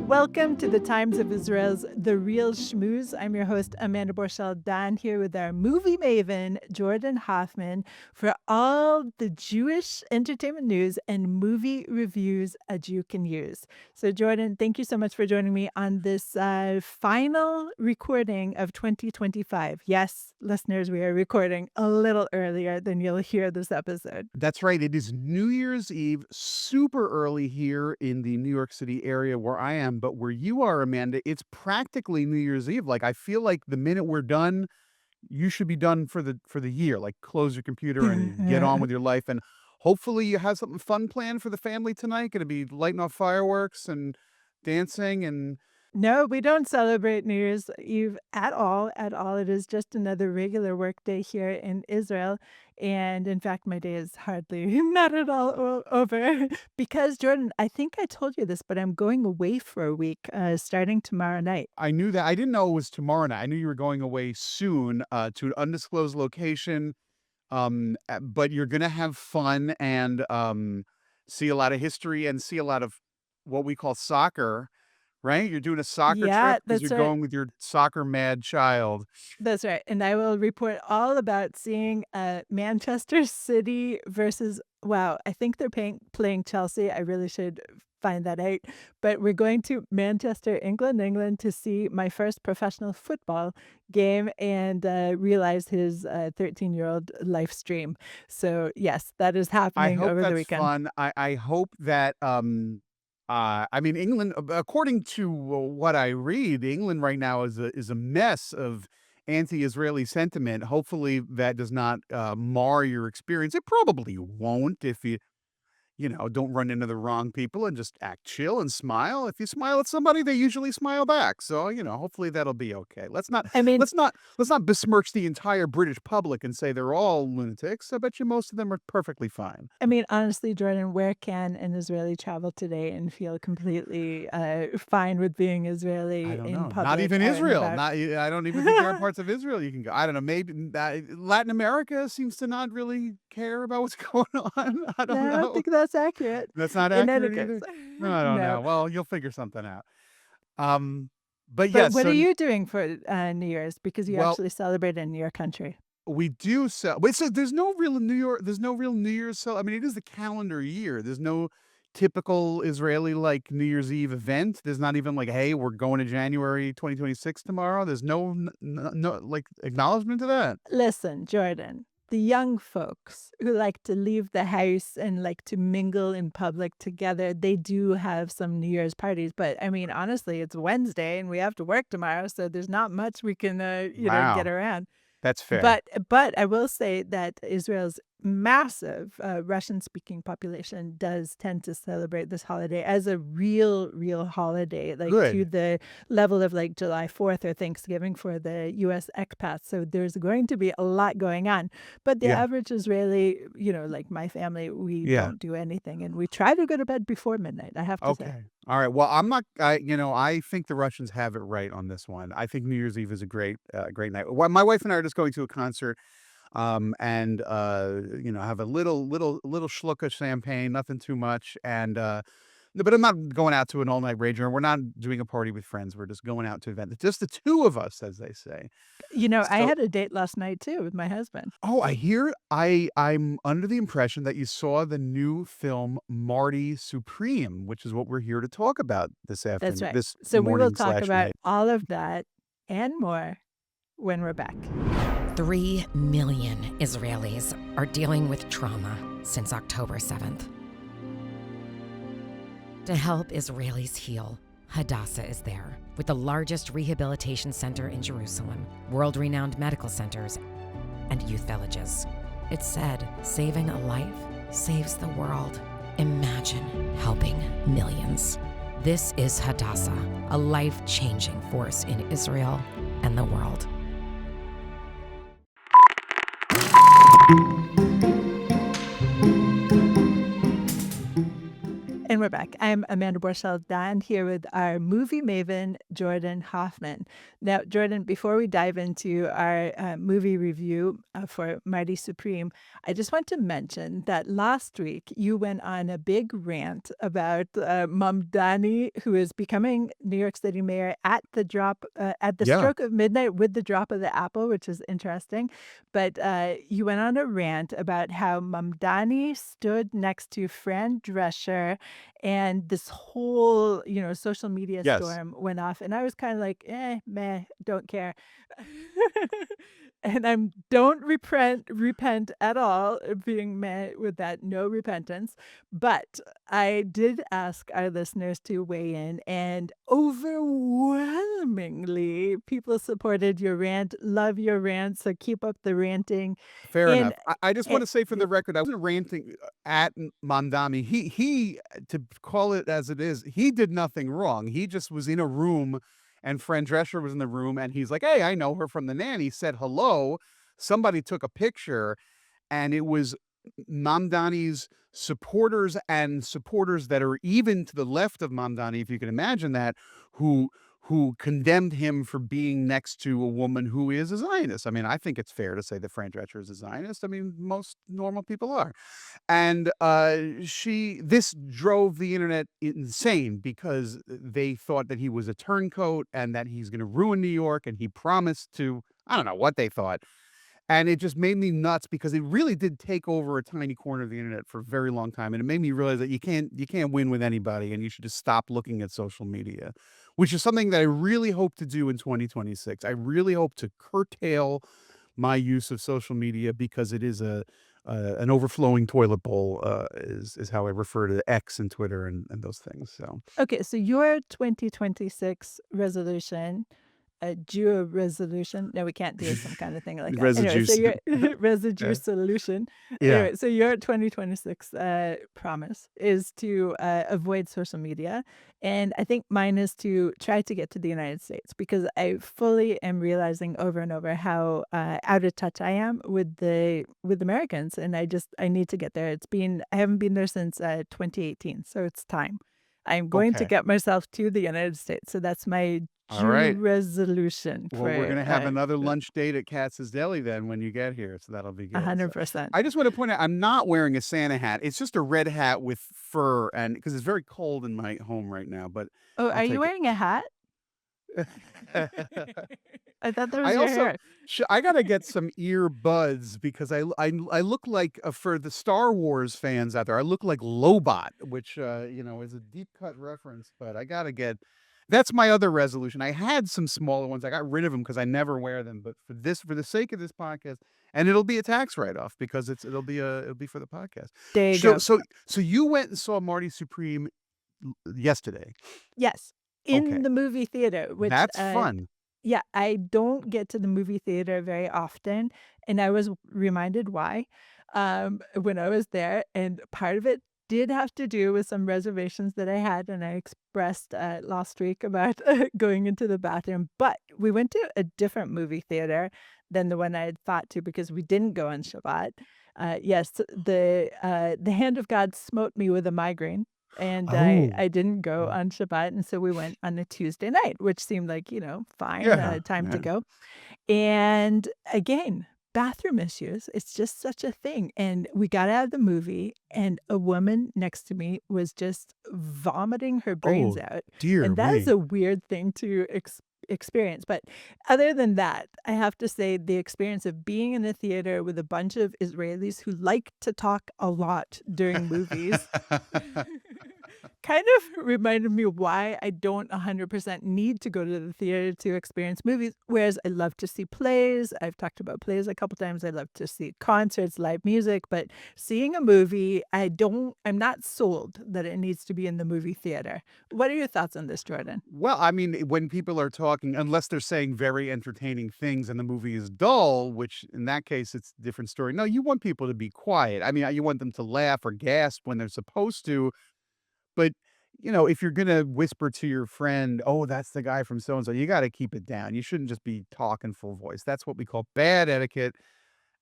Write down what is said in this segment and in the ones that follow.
Welcome to the Times of Israel's The Reel Schmooze. I'm your host, Amanda Borschel-Dan, here with our movie maven, Jordan Hoffman, for all the Jewish entertainment news and movie reviews a Jew can use. So, Jordan, thank you so much for joining me on this final recording of 2025. Yes, listeners, we are recording a little earlier than you'll hear this episode. That's right. It is New Year's Eve, super early here in the New York City area where I am. But where you are, Amanda, it's practically New Year's Eve. Like, I feel like the minute we're done, you should be done for the year. Like, close your computer and get on with your life. And hopefully you have something fun planned for the family tonight. Going to be lighting off fireworks and dancing and... No, we don't celebrate New Year's Eve at all. At all. It is just another regular work day here in Israel. And in fact, my day is hardly, not at all over. Because, Jordan, I think I told you this, but I'm going away for a week starting tomorrow night. I knew that. I didn't know it was tomorrow night. I knew you were going away soon to an undisclosed location. But you're going to have fun and see a lot of history and see a lot of what we call soccer. Right? You're doing a soccer trip because you're going with your soccer mad child. That's right. And I will report all about seeing Manchester City versus, wow, I think they're playing Chelsea. I really should find that out. But we're going to Manchester, England to see my first professional football game and realize his 13-year-old life stream. So, yes, that is happening over the weekend. Fun. I hope that... I mean, England, according to what I read, England right now is a mess of anti-Israeli sentiment. Hopefully that does not mar your experience. It probably won't if you don't run into the wrong people and just act chill and smile. If you smile at somebody, they usually smile back. So, hopefully that'll be okay. Let's not besmirch the entire British public and say they're all lunatics. I bet you most of them are perfectly fine. I mean, honestly, Jordan, where can an Israeli travel today and feel completely fine with being Israeli I don't in know. public? Not even Israel. I don't even think there are parts of Israel you can go. I don't know. Maybe Latin America seems to not really care about what's going on. I don't know. I don't think that's accurate. That's not accurate In either? No, I don't know. Well, you'll figure something out. But yes. What are you doing for New Year's? Because you actually celebrate in your country. We do wait, so there's no real New Year's. I mean, it is the calendar year. There's no typical Israeli like New Year's Eve event. There's not even like, hey, we're going to January 2026 tomorrow. There's no like acknowledgement to that. Listen, Jordan, the young folks who like to leave the house and like to mingle in public together, they do have some New Year's parties. But I mean, honestly, it's Wednesday and we have to work tomorrow, so there's not much we can get around. That's fair. But I will say that Israel's massive Russian-speaking population does tend to celebrate this holiday as a real holiday, like to the level of like July 4th or Thanksgiving for the U.S. expats. So there's going to be a lot going on. But the average Israeli, like my family, we don't do anything. And we try to go to bed before midnight, I have to say. Okay. All right. Well, I'm not, I think the Russians have it right on this one. I think New Year's Eve is a great night. Well, my wife and I are just going to a concert and have a little schluck of champagne, nothing too much. And but I'm not going out to an all-night rager. We're not doing a party with friends. We're just going out to an event. It's just the two of us, as they say. I had a date last night too with my husband. Oh, I'm under the impression that you saw the new film Marty Supreme, which is what we're here to talk about this afternoon. That's right. So we will talk about all of that and more when we're back. 3 million Israelis are dealing with trauma since October 7th. To help Israelis heal, Hadassah is there, with the largest rehabilitation center in Jerusalem, world-renowned medical centers, and youth villages. It's said, saving a life saves the world. Imagine helping millions. This is Hadassah, a life-changing force in Israel and the world. And we're back. I'm Amanda Borschel-Dan here with our movie maven, Jordan Hoffman. Now, Jordan, before we dive into our movie review for Marty Supreme, I just want to mention that last week you went on a big rant about Mamdani, who is becoming New York City mayor at the Yeah. stroke of midnight with the drop of the apple, which is interesting. But you went on a rant about how Mamdani stood next to Fran Drescher and this whole, social media Yes. storm went off, and I was kinda like, "Eh, meh, don't care." And I'm don't repent at all of being meh with that, no repentance, but I did ask our listeners to weigh in, and overwhelmingly, people supported your rant, love your rant, so keep up the ranting, Fair and enough. I just eh want to say for the record, I wasn't ranting at Mandami. To call it as it is, he did nothing wrong. He just was in a room, and Fran Drescher was in the room, and he's like, "Hey, I know her from the nanny." Said hello. Somebody took a picture, and it was Mamdani's supporters and supporters that are even to the left of Mamdani, if you can imagine that, who condemned him for being next to a woman who is a Zionist. I mean, I think it's fair to say that Fran Drescher is a Zionist. I mean, most normal people are. And this drove the internet insane because they thought that he was a turncoat and that he's going to ruin New York, and he promised to, I don't know what they thought. And it just made me nuts because it really did take over a tiny corner of the internet for a very long time, and it made me realize that you can't win with anybody, and you should just stop looking at social media, which is something that I really hope to do in 2026. I really hope to curtail my use of social media because it is an overflowing toilet bowl, is how I refer to X and Twitter and those things. So Okay, so your 2026 resolution, a Jew resolution. No, we can't do some kind of thing like that. Anyway, so residues. your residue Yeah. solution. Yeah. Anyway, so your 2026 promise is to avoid social media. And I think mine is to try to get to the United States because I fully am realizing over and over how out of touch I am with Americans. And I need to get there. I haven't been there since 2018. So it's time. I'm going to Okay. get myself to the United States. So that's my All Jew right. resolution Well, we're for, gonna have another lunch date at Katz's Deli then when you get here, so that'll be good. So 100%. I just want to point out I'm not wearing a Santa hat. It's just a red hat with fur, and because it's very cold in my home right now, but Oh, I'll are you take wearing a hat? it. I thought that was I your also hair. I gotta get some earbuds because I look like for the Star Wars fans out there, I look like Lobot, which is a deep cut reference, but I gotta get. That's my other resolution. I had some smaller ones. I got rid of them because I never wear them. But for the sake of this podcast, and it'll be a tax write off because it'll be for the podcast. There you So go. so so you went and saw Marty Supreme yesterday. Yes, in Okay, the movie theater, which, that's fun. yeah, I don't get to the movie theater very often, and I was reminded why, when I was there, and part of it did have to do with some reservations that I had, and I expressed, last week about going into the bathroom, but we went to a different movie theater than the one I had thought to because we didn't go on Shabbat. Yes, the hand of God smote me with a migraine, and Oh, I didn't go oh, on Shabbat, and so we went on a Tuesday night, which seemed like, fine, yeah, time to yeah. go. And again, bathroom issues, it's just such a thing. And we got out of the movie, and a woman next to me was just vomiting her brains Oh, out. dear And that is me. a weird thing to experience. But other than that, I have to say the experience of being in a theater with a bunch of Israelis who like to talk a lot during movies kind of reminded me why I don't 100% need to go to the theater to experience movies, whereas I love to see plays. I've talked about plays a couple times. I love to see concerts, live music, but seeing a movie, I'm not sold that it needs to be in the movie theater. What are your thoughts on this, Jordan? Well, I mean, when people are talking, unless they're saying very entertaining things and the movie is dull, which in that case, it's a different story. No, you want people to be quiet. I mean, you want them to laugh or gasp when they're supposed to. But, if you're going to whisper to your friend, oh, that's the guy from so and so, you got to keep it down. You shouldn't just be talking full voice. That's what we call bad etiquette.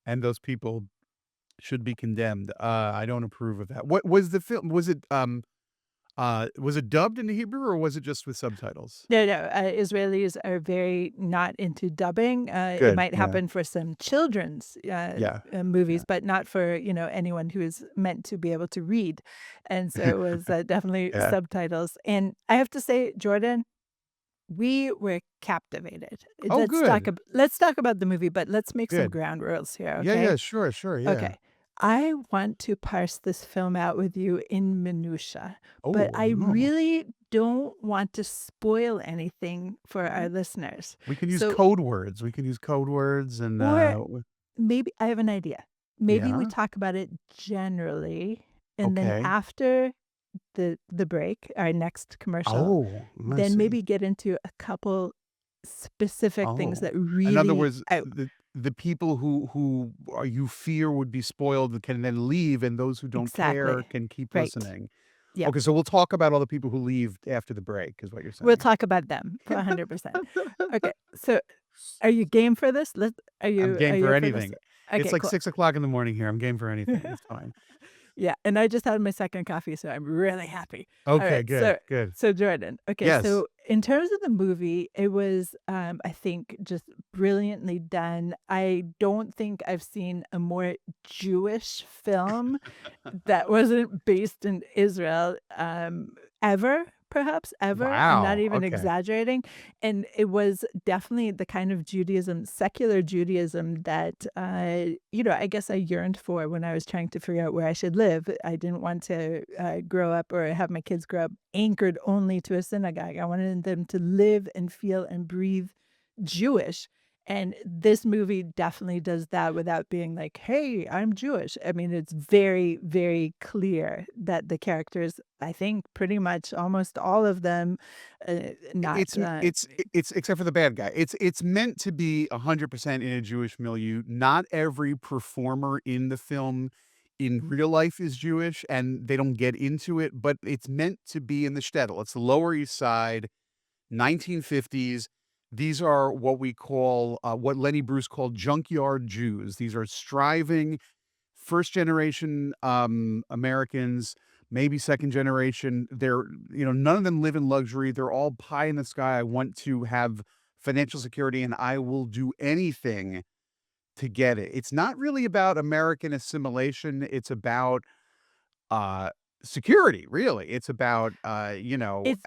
And those people should be condemned. I don't approve of that. What was the film? Was it Was it dubbed into Hebrew or was it just with subtitles? No, no, Israelis are very not into dubbing. It Good. might Yeah. happen for some children's Yeah. movies, Yeah. but not for, anyone who is meant to be able to read. And so it was definitely Yeah. subtitles. And I have to say, Jordan, we were captivated. Oh, good. Let's talk about the movie, but let's make some Good. ground rules here, Yeah. okay? Yeah. Sure. Sure. Yeah. Okay. I want to parse this film out with you in minutia, but Oh, I no. really don't want to spoil anything for our listeners. We can use So, code words. We can use code words and, or maybe I have an idea. Maybe we yeah. talk about it generally, and then Okay. after the break, our next commercial, Oh, I then see. maybe get into a couple specific things Oh. that In other really words, the people who you fear would be spoiled can then leave, and those who don't care exactly. can keep Right. listening. Yep. Okay, so we'll talk about all the people who leave after the break, is what you're We'll saying. talk about them for 100%. Okay, so are you game for this? I'm Are game you for up for this? anything. It's Okay, like cool. 6 o'clock in the morning here. I'm game for anything. It's fine. Yeah, and I just had my second coffee, so I'm really happy. All Okay, right, good, good. so Jordan, okay, Yes. so in terms of the movie, it was, I think, just brilliantly done. I don't think I've seen a more Jewish film that wasn't based in Israel, ever, perhaps ever. I'm not Wow. even Okay. exaggerating. And it was definitely the kind of Judaism, secular Judaism that, I guess I yearned for when I was trying to figure out where I should live. I didn't want to grow up or have my kids grow up anchored only to a synagogue. I wanted them to live and feel and breathe Jewish. And this movie definitely does that without being like, "Hey, I'm Jewish." I mean, it's very, very clear that the characters, I think pretty much almost all of them, not, It's except for the bad guy. It's meant to be 100% in a Jewish milieu. Not every performer in the film in real life is Jewish, and they don't get into it, but it's meant to be in the shtetl. It's the Lower East Side, 1950s. These are what we call, what Lenny Bruce called junkyard Jews. These are striving first generation Americans, maybe second generation. None of them live in luxury. They're all pie in the sky. I want to have financial security and I will do anything to get it. It's not really about American assimilation. It's about uh security, really. It's about it's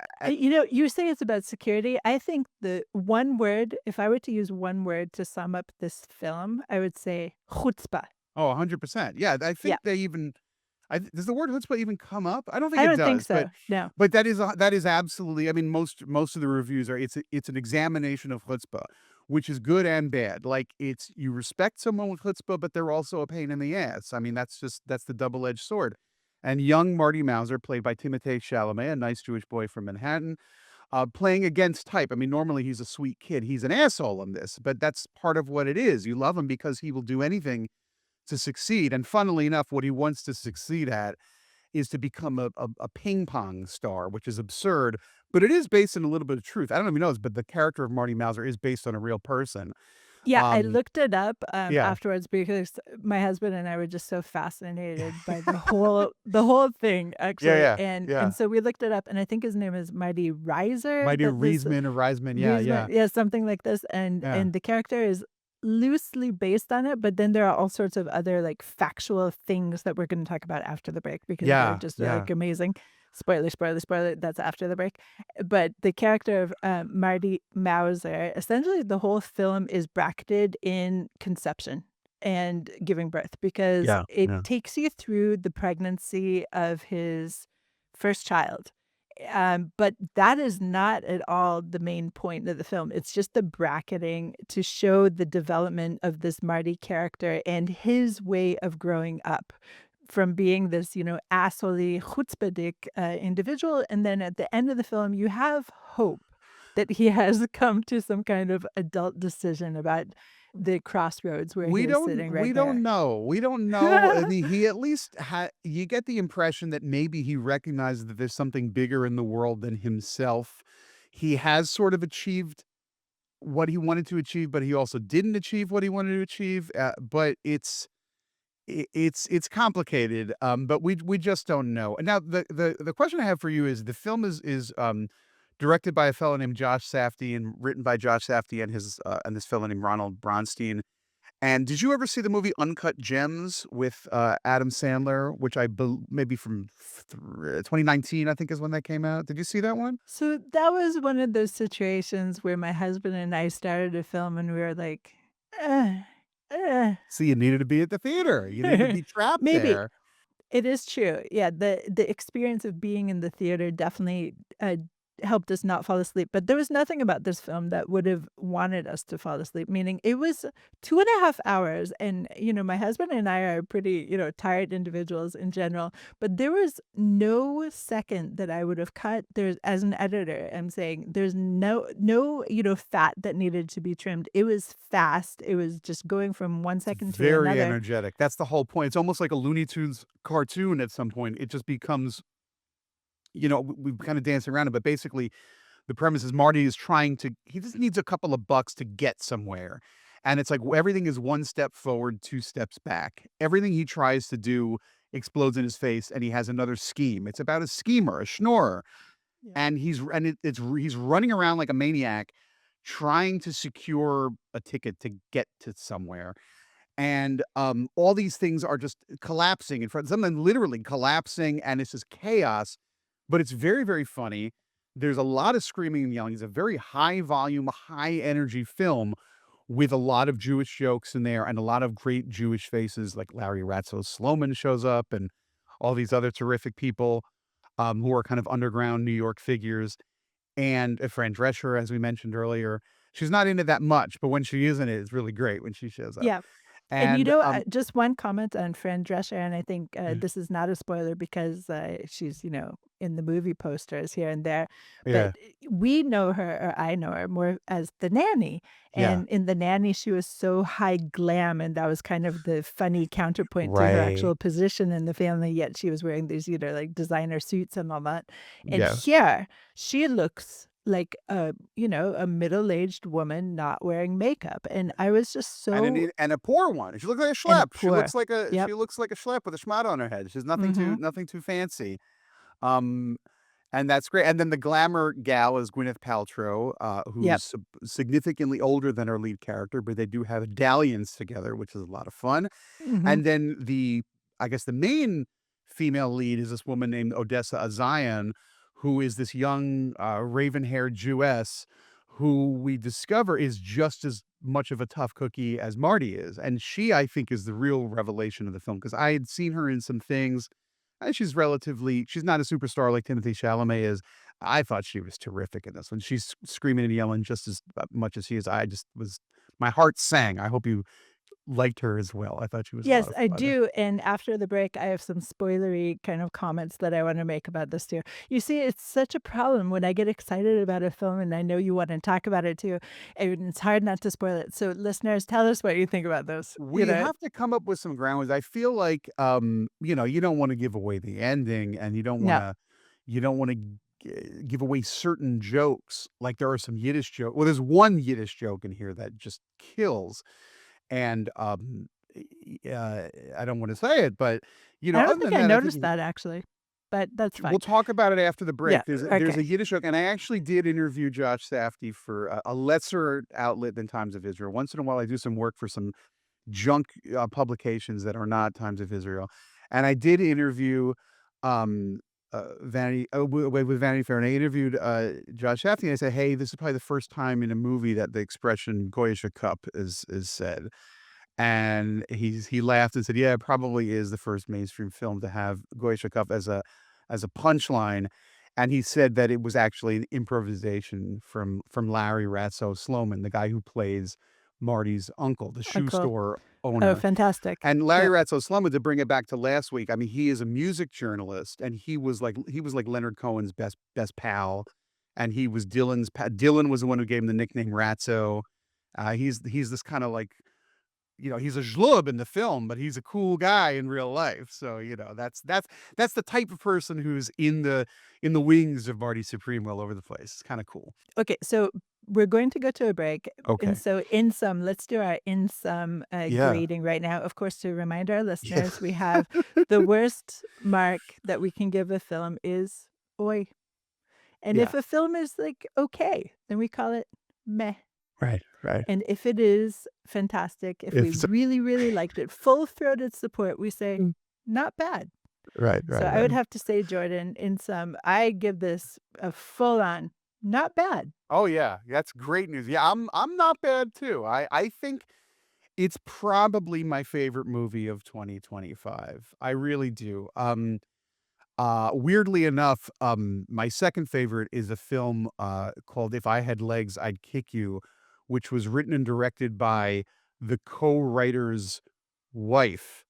you say it's about security. I think the one word, if I were to use one word to sum up this film, I would say chutzpah. oh, 100%. Yeah, I Yeah, think they even does the word chutzpah even come up? I don't think I it don't think does, but so. No. that is absolutely. I mean, most of the reviews are it's an examination of chutzpah, which is good and bad. Like it's you respect someone with chutzpah, but they're also a pain in the ass. I mean, that's the double-edged sword. And young Marty Mauser, played by Timothée Chalamet, a nice Jewish boy from Manhattan, playing against type. I mean, normally he's a sweet kid. He's an asshole in this, but that's part of what it is. You love him because he will do anything to succeed. And funnily enough, what he wants to succeed at is to become a ping pong star, which is absurd, but it is based on a little bit of truth. I don't know if you know this, but the character of Marty Mauser is based on a real person. Yeah, I Um, looked it up, yeah, afterwards because my husband and I were just so fascinated by the whole thing, yeah, actually, yeah, and yeah. so we looked it up, and I think his name is Marty Reiser, Mighty that this Reisman or Reisman, yeah, Reisman, yeah, yeah, something like this, and yeah, and the character is loosely based on it, but then there are all sorts of other, like, factual things that we're gonna talk about after the break because they're yeah, just, yeah. like, amazing. Spoiler, spoiler, spoiler, that's after the break. But the character of, Marty Mauser, essentially the whole film is bracketed in conception and giving birth because Yeah, it yeah. takes you through the pregnancy of his first child. But that is not at all the main point of the film. It's just the bracketing to show the development of this Marty character and his way of growing up from being this, assholey, chutzpahdik individual. And then at the end of the film, you have hope that he has come to some kind of adult decision about the crossroads where he is sitting We right don't there. know. We don't know. I mean, he at least you get the impression that maybe he recognizes that there's something bigger in the world than himself. He has sort of achieved what he wanted to achieve, but he also didn't achieve what he wanted to achieve. But it's it's complicated, but we just don't know. And now the question I have for you is the film is directed by a fellow named Josh Safdie and written by Josh Safdie and his and this fellow named Ronald Bronstein. And did you ever see the movie Uncut Gems with Adam Sandler, which maybe from 2019, I think is when that came out? Did you see that one? So that was one of those situations where my husband and I started a film and we were like, "Uh, uh." See, you needed to be at the theater. You needed to be trapped Maybe. there. It is true. Yeah, the experience of being in the theater definitely, helped us not fall asleep, but there was nothing about this film that would have wanted us to fall asleep, meaning it was 2.5 hours, and, my husband and I are pretty, tired individuals in general, but there was no second that I would have cut. There's as an editor, I'm saying there's no, fat that needed to be trimmed. It was fast. It was just going from one It's second to very another. energetic. That's the whole point. It's almost like a Looney Tunes cartoon at some point. It just becomes, we kind of dance around it, but basically the premise is Marty is he just needs a couple of bucks to get somewhere. And it's like everything is one step forward, two steps back. Everything he tries to do explodes in his face, and he has another scheme. It's about a schemer, a schnorrer, Yeah. and he's running around like a maniac, trying to secure a ticket to get to somewhere. And all these things are just collapsing in front. Some of them literally collapsing, and it's just chaos. But it's very, very funny. There's a lot of screaming and yelling. It's a very high volume, high energy film with a lot of Jewish jokes in there and a lot of great Jewish faces. Like Larry Ratso Sloman shows up, and all these other terrific people who are kind of underground New York figures. And Fran Drescher, as we mentioned earlier, she's not in it that much, but when she is in it, it's really great when she shows up. Yeah. And And just one comment on Fran Drescher, and I think this is not a spoiler because she's, in the movie posters here and there. But yeah, we know her, or I know her more as the nanny. yeah, And in the nanny, she was so high glam, and that was kind of the funny counterpoint to her right, actual position in the family. Yet she was wearing these, like designer suits and all that. And yeah. here, she looks like a middle-aged woman not wearing makeup. And I was just so And a poor one. She looks like a and a schlep. poor. She Yep. looks like a schlep with a schmata on her head. She's Mhm. nothing too fancy. Um, and that's great. And then the glamour gal is Gwyneth Paltrow, Yep. who's significantly older than our lead character, but they do have dalliance together, which is a lot of fun. Mhm. And then I guess the main female lead is this woman named Odessa A'zion, who is this young, raven-haired Jewess who we discover is just as much of a tough cookie as Marty is. And she, I think, is the real revelation of the film because I had seen her in some things. And she's not a superstar like Timothée Chalamet is. I thought she was terrific in this one. She's screaming and yelling just as much as he is. My heart sang. I hope you liked her as well. I thought she was a lot Yes, of I fun. do, and after the break, I have some spoilery kind of comments that I wanna make about this too. You see, it's such a problem when I get excited about a film, and I know you wanna talk about it too, and it's hard not to spoil it. So listeners, tell us what you think about this, We have to come up with some ground rules. I feel like, you don't wanna give away the ending, and No. you don't wanna give away certain jokes. Like, there are some Yiddish joke well, there's one Yiddish joke in here that just kills, and, I don't wanna say it, but, I don't other think than I that, I think noticed that actually, but that's we'll fine. talk about it after the Yeah, break. There's okay. a Yiddish joke, and I actually did interview Josh Safdie for a lesser outlet than Times of Israel. Once in a while, I do some work for some junk, publications that are not Times of Israel, and I did interview, with Vanity Fair, and I interviewed, Josh Safdie, and I said, "Hey, this is probably the first time in a movie that the expression Goyish cup is said." And he laughed and said, "Yeah, it probably is the first mainstream film to have Goyish cup as a punchline." And he said that it was actually an improvisation from Larry Ratso Sloman, the guy who plays Marty's uncle, the shoe Cool. store Oh, owner. fantastic. And Larry Yep. Ratso Sloman, to bring it back to last week, I mean, he is a music journalist, and he was like Leonard Cohen's best pal, and he was Dylan was the one who gave him the nickname Ratso. He's this kinda like he's a zhlub in the film, but he's a cool guy in real life. So, that's the type of person who's in the wings of Marty Supreme all over the place. It's kind of cool. Okay, so we're going to go to a break. Okay. And so let's do our Yeah. grading right now. Of course, to remind our Yeah. listeners, we have the worst mark that we can give a film is oi. And if Yeah. a film is like okay, then we call it meh. Right. Right. And if it is fantastic, if we If really, really liked it, full-throated support, we say not bad. Right. So I would have to say, Jordan, I give this a full-on not bad. Oh yeah, that's great news. Yeah, I'm not bad too. I think it's probably my favorite movie of 2025. I really do. Weirdly enough, my second favorite is a film called If I Had Legs, I'd Kick You, which was written and directed by the co-writer's wife,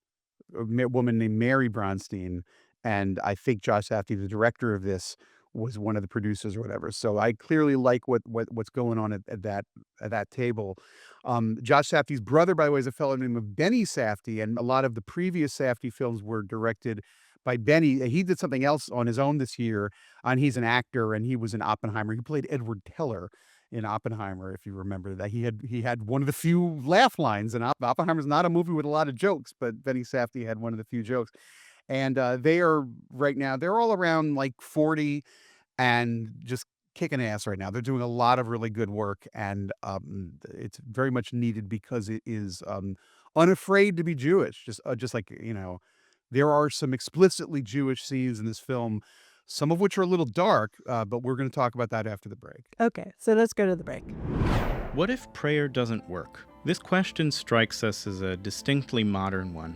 woman named Mary Bronstein, and I think Josh Safdie, the director of this, was one of the producers or whatever. So I clearly like what's going on at that table. Josh Safdie's brother, by the way, is a fellow named Benny Safdie, and a lot of the previous Safdie films were directed by Benny. He did something else on his own this year, and he's an actor, and he was in Oppenheimer. He played Edward Teller in Oppenheimer, if you remember that. He had one of the few laugh lines, and Oppenheimer's not a movie with a lot of jokes, but Benny Safdie had one of the few jokes. And they are right now, they're all around like 40 and just kicking ass right now. They're doing a lot of really good work, and it's very much needed because it is unafraid to be Jewish. Just like, there are some explicitly Jewish scenes in this film, some of which are a little dark, but we're going to talk about that after the break. Okay, so let's go to the break. What if prayer doesn't work? This question strikes us as a distinctly modern one,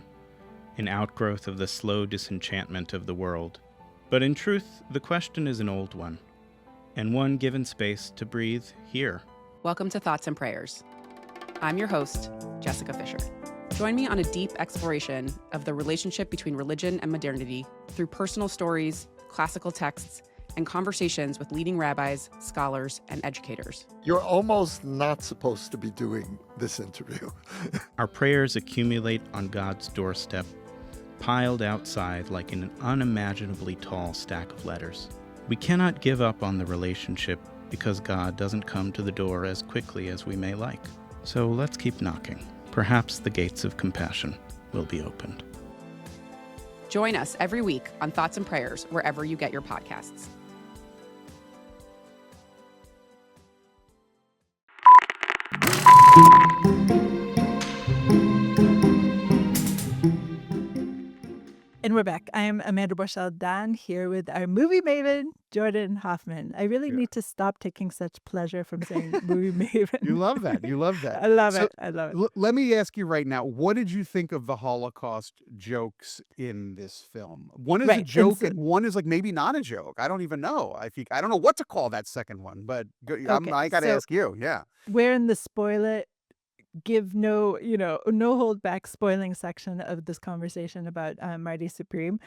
an outgrowth of the slow disenchantment of the world. But in truth, the question is an old one, and one given space to breathe here. Welcome to Thoughts and Prayers. I'm your host, Jessica Fisher. Join me on a deep exploration of the relationship between religion and modernity through personal stories, classical texts, and conversations with leading rabbis, scholars, and educators. You're almost not supposed to be doing this interview. Our prayers accumulate on God's doorstep, piled outside like an unimaginably tall stack of letters. We cannot give up on the relationship because God doesn't come to the door as quickly as we may like. So let's keep knocking. Perhaps the gates of compassion will be opened. Join us every week on Thoughts and Prayers wherever you get your podcasts. And we're back. I am Amanda Borschel-Dan here with our movie maven, Jordan Hoffman. I really Yeah. need to stop taking such pleasure from saying movie maven. You love that. You love that. I love So, it. I love it. Let me ask you right now, what did you think of the Holocaust jokes in this film? One is Right, a and joke, so- and one is like maybe not a joke. I don't even know. I don't know what to call that second one, but Okay, I got to so- ask you. Yeah. We're in the spoil it, give no hold back spoiling section of this conversation about Marty Supreme.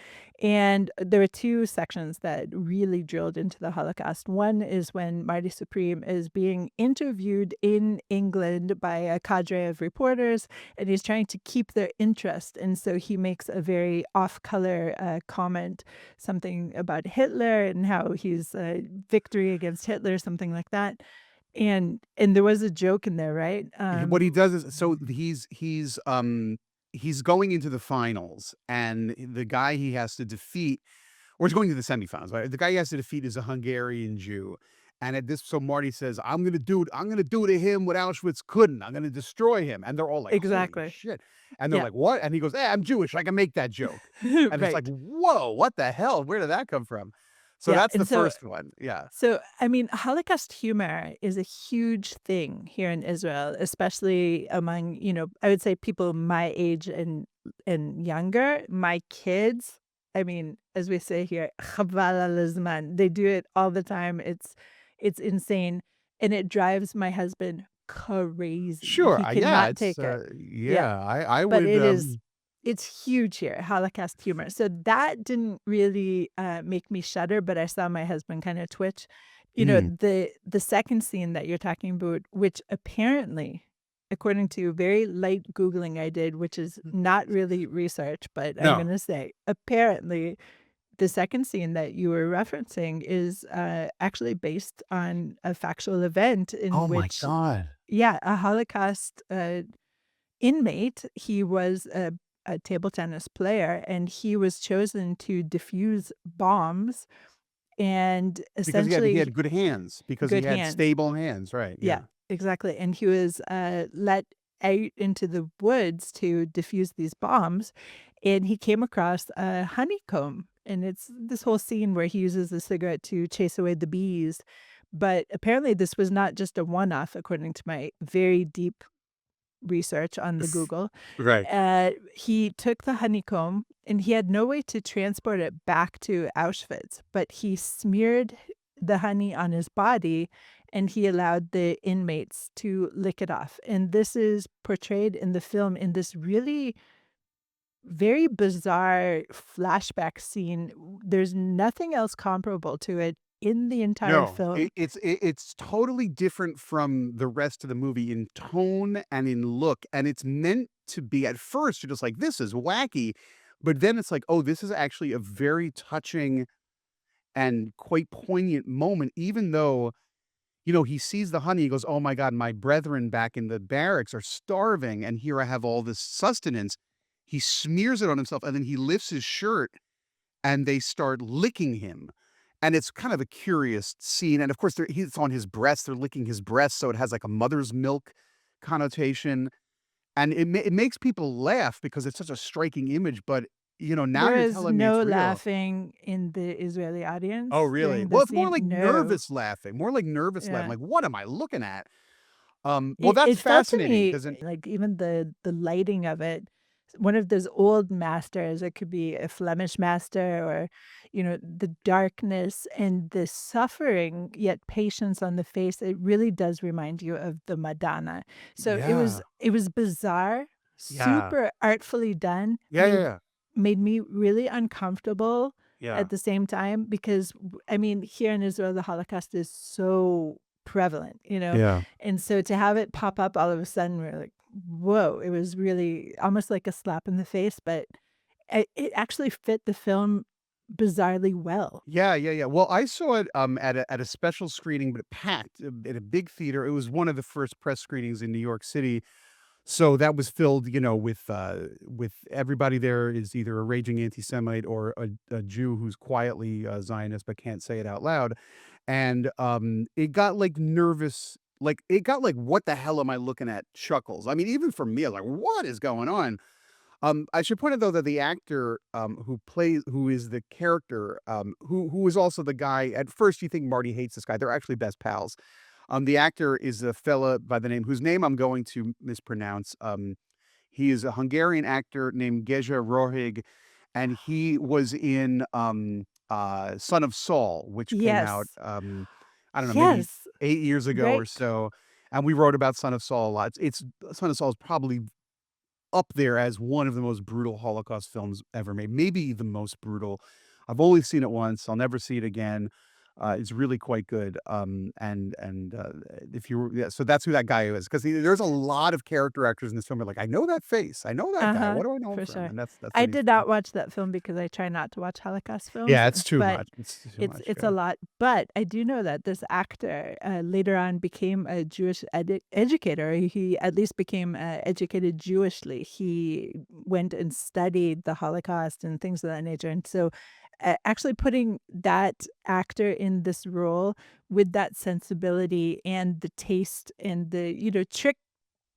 And there were two sections that really drilled into the Holocaust. One is when Marty Supreme is being interviewed in England by a cadre of reporters, and he's trying to keep their interest. And so he makes a very off-color comment, something about Hitler and how he's victory against Hitler, something like that. And there was a joke in there, right? What he does is, so he's going into the finals, and the guy he has to defeat, or he's going to the semifinals, right? The guy he has to defeat is a Hungarian Jew. And so Marty says, I'm gonna do to him what Auschwitz couldn't. I'm gonna destroy him. And they're all like, Exactly. holy shit. And they're Yeah. like, what? And he goes, I'm Jewish, I can make that joke. And it's Right. like, whoa, what the hell? Where did that come from? So Yeah, that's and the so- first one. Yeah. So, I mean, Holocaust humor is a huge thing here in Israel, especially among, I would say people my age and younger. My kids, I mean, as we say here, chaval al hazman. They do it all the time. It's insane, and it drives my husband crazy. Sure. He cannot take it. I But would. it's huge here, Holocaust humor. So that didn't really make me shudder, but I saw my husband kind of twitch. The second scene that you're talking about, which apparently according to very light Googling I did, which is not really research, but I'm No. going to say apparently the second scene that you were referencing is actually based on a factual event in Oh my which, God. yeah, a Holocaust inmate. He was a table tennis player, and he was chosen to defuse bombs and Because he essentially had good hands, because he good had hands. stable hands, right? Yeah, Yeah. exactly. And he was let out into the woods to defuse these bombs, and he came across a honeycomb. And it's this whole scene where he uses a cigarette to chase away the bees. But apparently, this was not just a one off, according to my very deep research on the Google. Right. He took the honeycomb and he had no way to transport it back to Auschwitz, but he smeared the honey on his body and he allowed the inmates to lick it off. And this is portrayed in the film in this really very bizarre flashback scene. There's nothing else comparable to it in the entire No, film. it's totally different from the rest of the movie in tone and in look, and it's meant to be. At first, you're just like, "This is wacky," but then it's like, "Oh, this is actually a very touching and quite poignant moment." Even though, he sees the honey, he goes, "Oh my God, my brethren back in the barracks are starving, and here I have all this sustenance." He smears it on himself, and then he lifts his shirt, and they start licking him. And it's kind of a curious scene, and of course, it's on his breast, they're licking his breast, so it has, like, a mother's milk connotation, and it makes people laugh because it's such a striking image, but, now There you're is telling me it's no real. laughing in the Israeli Oh, audience really? during the Well, it's more scene. like No. nervous laughing, more like nervous laughing, Yeah. like, "What am I looking at?" Well, It that's it felt to fascinating me 'cause like even the lighting of it, one of those old masters, it could be a Flemish master or, the darkness and the suffering, yet patience on the face, it really does remind you of the Madonna. So Yeah. it was bizarre, Yeah. super artfully done, Yeah, yeah, yeah. made me really uncomfortable Yeah. at the same time because, I mean, here in Israel, the Holocaust is so prevalent. Yeah. And so to have it pop up all of a sudden, we're like, whoa, it was really almost like a slap in the face, but it actually fit the film bizarrely well. Yeah, yeah, yeah. Well, I saw it, at a special screening, but packed, at a big theater. It was one of the first press screenings in New York City. So that was filled, with everybody there is either a raging anti-Semite or a Jew who's quietly Zionist but can't say it out loud. And it got like nervous, like it got like, "What the hell am I looking at?" chuckles. I mean, even for me, I was like, "What is going on?" I should point out though that the actor who is the character, who is also the guy. At first, you think Marty hates this guy. They're actually best pals. The actor is a fella by the name whose name I'm going to mispronounce. He is a Hungarian actor named Geja Rohig, and he was in Son of Saul, which came out, Yes. I don't know, maybe Yes. 8 years ago or Right. so. And we wrote about Son of Saul a lot. Son of Saul is probably up there as one of the most brutal Holocaust films ever made, maybe the most brutal. I've only seen it once. I'll never see it again. It's really quite good. If you yeah, so that's who that guy is, because there's a lot of character actors in this film. Are like, I know that face, I know that guy. Uh-huh. What do I know him For from? sure. And that's I what he's did from. not watch that film because I try not to watch Holocaust films, Yeah, it's too but much. It's too it's much. it's Yeah. a lot. But I do know that this actor later on became a Jewish educator. He at least became educated Jewishly. He went and studied the Holocaust and things of that nature. And so, actually putting that actor in this role with that sensibility and the taste and the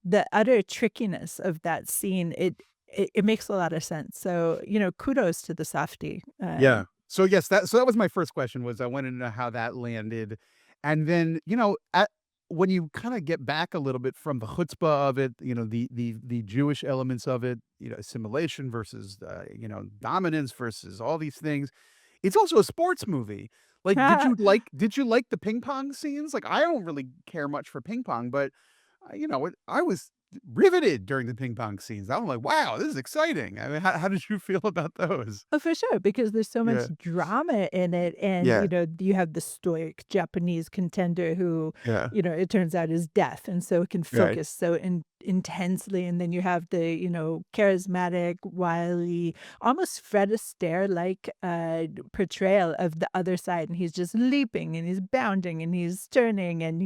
the utter trickiness of that scene, it makes a lot of sense. So, kudos to the Safdie. Yeah. So yes, that was my first question. Was I wanted to know how that landed, and then when you kind of get back a little bit from the chutzpah of it, the Jewish elements of it, assimilation versus dominance versus all these things. It's also a sports movie. Like, did you like the ping pong scenes? Like, I don't really care much for ping pong, but I was riveted during the ping pong scenes. I'm like, wow, this is exciting. I mean, how did you feel about those? Oh, for sure, because there's so much Yeah. drama in it, and, Yeah. you have the stoic Japanese contender who, Yeah. it turns out is deaf, and so can Right. focus so intensely, and then you have the, charismatic, wily, almost Fred Astaire-like, portrayal of the other side, and he's just leaping, and he's bounding, and he's turning, and,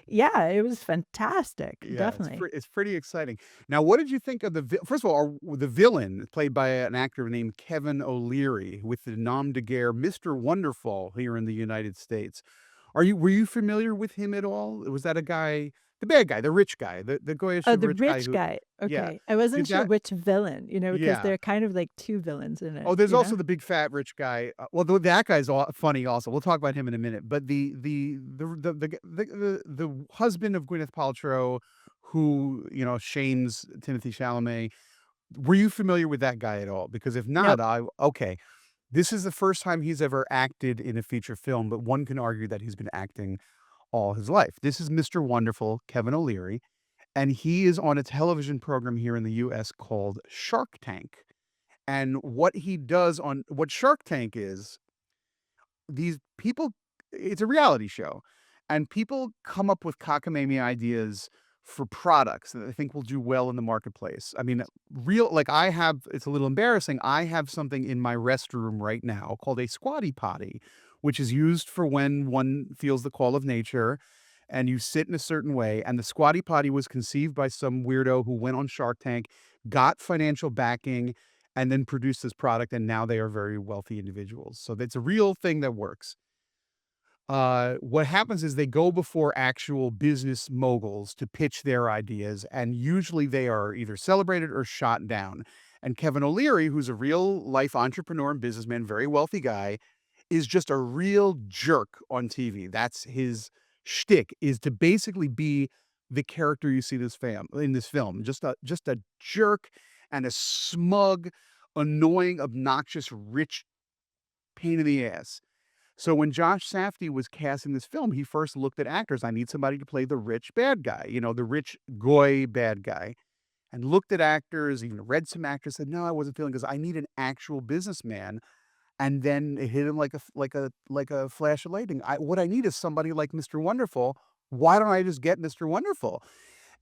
yeah, it was fantastic, Yeah, definitely. it's pretty exciting. Now, what did you think of first of all, the villain played by an actor named Kevin O'Leary with the nom de guerre Mr. Wonderful here in the United States. Were you familiar with him at all? Was that a guy, the bad guy, the rich guy, the goyish Oh, the rich guy rich who, guy, yeah, okay. I wasn't did sure that, which villain, because yeah. there are kind of, like, 2 villains in Oh, it, there's also the big fat rich guy. Well, that guy's funny also. We'll talk about him in a minute. But the husband of Gwyneth Paltrow, who shames Timothée Chalamet. Were you familiar with that guy at all? Because if No. not, okay. This is the first time he's ever acted in a feature film, but one can argue that he's been acting all his life. This is Mr. Wonderful, Kevin O'Leary, and he is on a television program here in the US called Shark Tank. And what Shark Tank is, these people, it's a reality show, and people come up with cockamamie ideas for products that they think will do well in the marketplace. I mean, it's a little embarrassing. I have something in my restroom right now called a squatty potty, which is used for when one feels the call of nature and you sit in a certain way. And the squatty potty was conceived by some weirdo who went on Shark Tank, got financial backing, and then produced this product. And now they are very wealthy individuals. So that's a real thing that works. What happens is they go before actual business moguls to pitch their ideas, and usually they are either celebrated or shot down. And Kevin O'Leary, who's a real life entrepreneur and businessman, very wealthy guy, is just a real jerk on TV. That's his shtick, is to basically be the character you see in this film. Just a jerk and a smug, annoying, obnoxious, rich pain in the ass. So when Josh Safdie was casting this film, he first looked at actors. I need somebody to play the rich bad guy, the rich goy bad guy, and looked at actors, even read some actors, said, no, I wasn't feeling, because I need an actual businessman. And then it hit him like a flash of lightning. What I need is somebody like Mr. Wonderful. Why don't I just get Mr. Wonderful?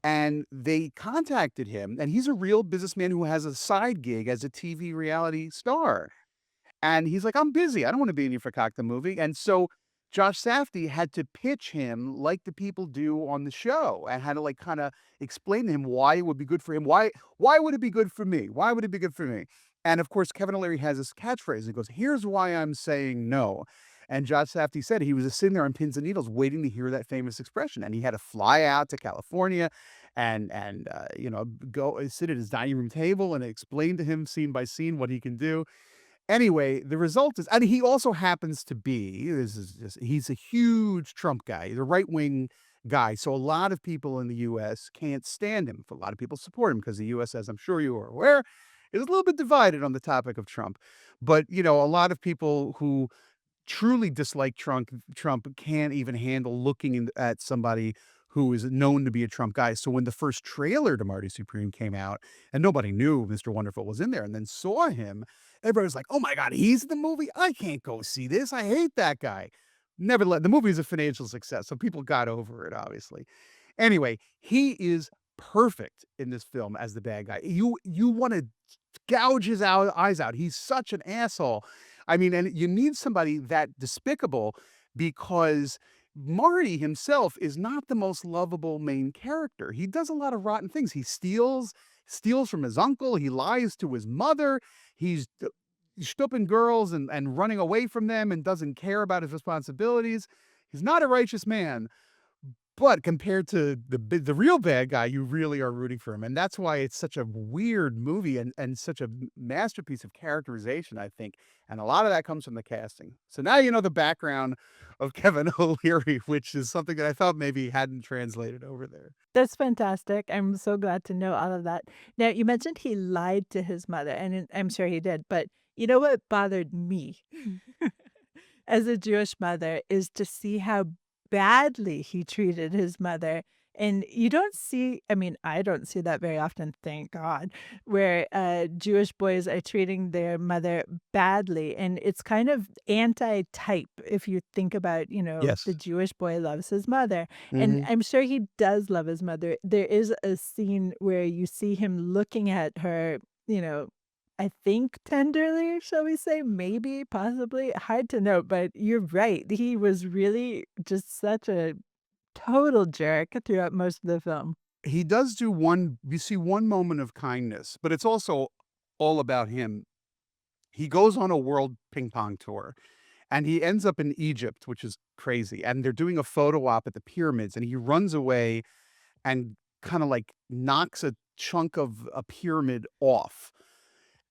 And they contacted him, and he's a real businessman who has a side gig as a TV reality star. And he's like, I'm busy. I don't want to be in your Fakak the movie. And so Josh Safdie had to pitch him like the people do on the show, and had to like kind of explain to him why it would be good for him. Why would it be good for me? Why would it be good for me? And of course, Kevin O'Leary has this catchphrase. He goes, here's why I'm saying no. And Josh Safdie said he was just sitting there on pins and needles waiting to hear that famous expression. And he had to fly out to California and go sit at his dining room table and explain to him scene by scene what he can do. Anyway, the result is, and he also happens to be, he's a huge Trump guy, the right-wing guy. So a lot of people in the U.S. can't stand him. A lot of people support him because the U.S., as I'm sure you are aware, is a little bit divided on the topic of Trump. But, a lot of people who truly dislike Trump can't even handle looking at somebody who is known to be a Trump guy. So when the first trailer to Marty Supreme came out and nobody knew Mr. Wonderful was in there and then saw him, everybody was like, oh my God, he's in the movie? I can't go see this. I hate that guy. The movie is a financial success, so people got over it, obviously. Anyway, he is perfect in this film as the bad guy. You want to gouge his eyes out. He's such an asshole. I mean, and you need somebody that despicable, because Marty himself is not the most lovable main character. He does a lot of rotten things. He steals from his uncle. He lies to his mother. He's stooping girls and running away from them and doesn't care about his responsibilities. He's not a righteous man. But compared to the real bad guy, you really are rooting for him. And that's why it's such a weird movie and such a masterpiece of characterization, I think. And a lot of that comes from the casting. So now you know the background of Kevin O'Leary, which is something that I thought maybe hadn't translated over there. That's fantastic. I'm so glad to know all of that. Now, you mentioned he lied to his mother, and I'm sure he did, but you know what bothered me as a Jewish mother is to see how badly he treated his mother. And you don't see, I mean, I don't see that very often, thank God, where Jewish boys are treating their mother badly. And it's kind of anti-type if you think about, the Yes. Jewish boy loves his mother. And Hmm. I'm sure he does love his mother. There is a scene where you see him looking at her, you know, I think tenderly, shall we say? Maybe, possibly. Hard to know, but you're right. He was really just such a total jerk throughout most of the film. He does do you see one moment of kindness, but it's also all about him. He goes on a world ping pong tour and he ends up in Egypt, which is crazy. And they're doing a photo op at the pyramids and he runs away and kind of like knocks a chunk of a pyramid off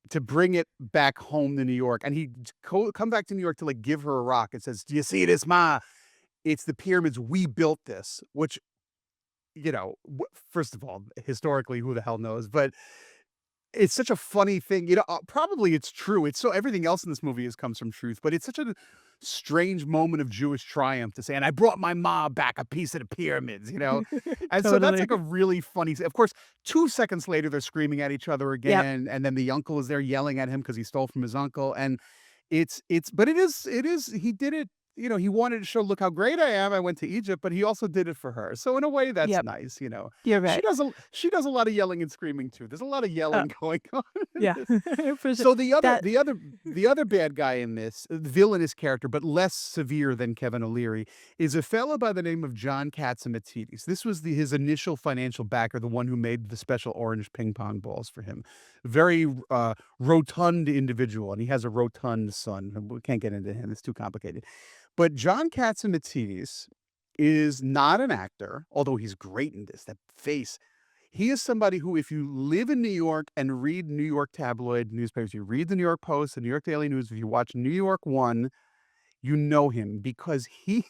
to bring it back home to New York. And he come back to New York to like give her a rock. It says, "Do you see this, Ma? It's the pyramids. We built this," which, first of all, historically, who the hell knows? But it's such a funny thing. Probably it's true. It's so everything else in this movie comes from truth, but it's such a strange moment of Jewish triumph to say, and I brought my mom back a piece of the pyramids. And so that's Totally. like a really funny, of course, 2 seconds later, they're screaming at each other Yep. again. And then the uncle is there yelling at him because he stole from his uncle. And but it is, he did it. He wanted to show, look how great I am. I went to Egypt, but he also did it for her. So in a way, that's Yep. nice. You're She right. does a lot of yelling and screaming too. There's a lot of Oh, yelling going on in yeah. this. For sure. So the other That the other the other bad guy in this, the villainous character, but less severe than Kevin O'Leary, is a fellow by the name of John Katzimatidis. This was his initial financial backer, the one who made the special orange ping pong balls for him. Very rotund individual, and he has a rotund son. We can't get into him; it's too complicated. But John Katzimatidis is not an actor, although he's great in this. That face. He is somebody who, if you live in New York and read New York tabloid newspapers, you read the New York Post, the New York Daily News, if you watch New York One, you know him because he's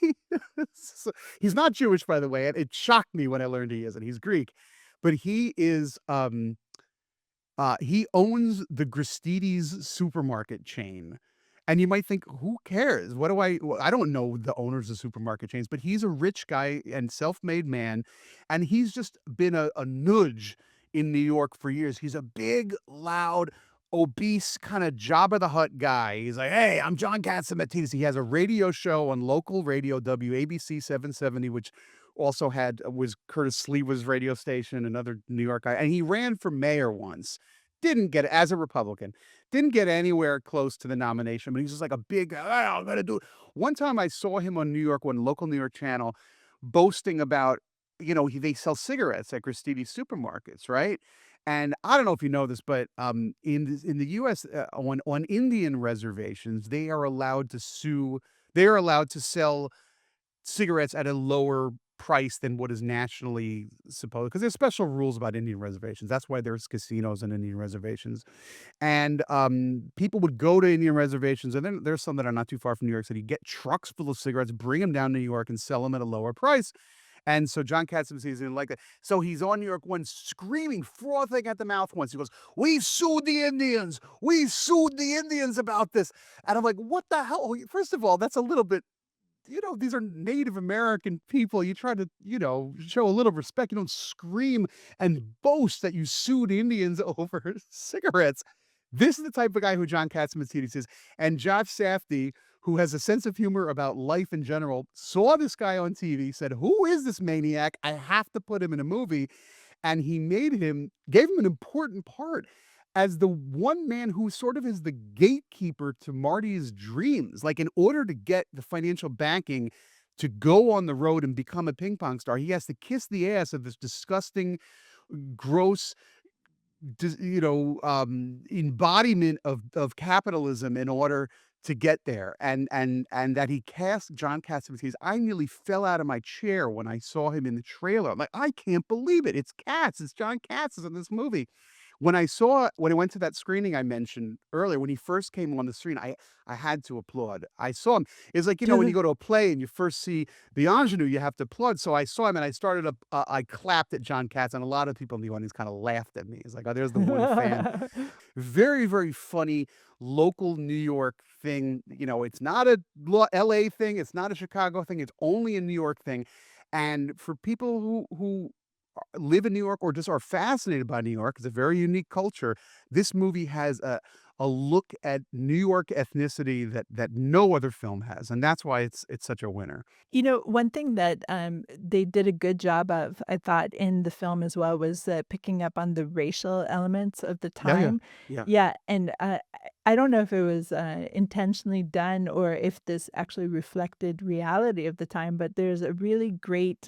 not Jewish, by the way. It shocked me when I learned he isn't. He's Greek, but he owns the Gristedes supermarket chain. And you might think, who cares? I don't know the owners of supermarket chains, but he's a rich guy and self-made man. And he's just been a nudge in New York for years. He's a big, loud, obese kind of Jabba the Hutt guy. He's like, "Hey, I'm John Katzimatidis." He has a radio show on local radio, WABC 770, which also was Curtis Sliwa's radio station, another New York guy. And he ran for mayor once. Didn't get, as a Republican, didn't get anywhere close to the nomination, but he's just like a big, I'm gonna do it. One time I saw him on New York, one local New York channel, boasting about, they sell cigarettes at Gristedes supermarkets, right? And I don't know if you know this, but in the U.S., on Indian reservations, they are allowed to sue. They are allowed to sell cigarettes at a lower price than what is nationally supposed, because there's special rules about Indian reservations. That's why there's casinos on Indian reservations. And people would go to Indian reservations, and then there's some that are not too far from New York City, get trucks full of cigarettes, bring them down to New York and sell them at a lower price. And so John Katzimatidis didn't like that. So he's on New York One screaming, frothing at the mouth once. He goes, "We sued the Indians. We sued the Indians about this." And I'm like, what the hell? First of all, that's a little bit, these are Native American people. You try to, show a little respect. You don't scream and boast that you sued Indians over cigarettes. This is the type of guy who John Katzimatidis is. And Josh Safdie, who has a sense of humor about life in general, saw this guy on TV, said, "Who is this maniac? I have to put him in a movie." And he gave him an important part as the one man who sort of is the gatekeeper to Marty's dreams. Like, in order to get the financial backing to go on the road and become a ping pong star, he has to kiss the ass of this disgusting, gross, embodiment of capitalism in order to get there. And that he cast John Katzimatidis. I nearly fell out of my chair when I saw him in the trailer. I'm like, I can't believe it. It's Katz. It's John Katz is in this movie. When I went to that screening I mentioned earlier, when he first came on the screen, I had to applaud. I saw him. It's like, when you go to a play and you first see the ingenue, you have to applaud. So I saw him and I clapped at John Katz, and a lot of people in the audience kind of laughed at me. It's like, oh, there's the one fan. Very, very funny local New York thing. It's not a LA thing. It's not a Chicago thing. It's only a New York thing. And for people who live in New York or just are fascinated by New York, it's a very unique culture. This movie has a look at New York ethnicity that no other film has, and that's why it's such a winner. One thing that they did a good job of, I thought, in the film as well was picking up on the racial elements of the Yeah, yeah, time. yeah. Yeah, and I don't know if it was intentionally done or if this actually reflected reality of the time, but there's a really great,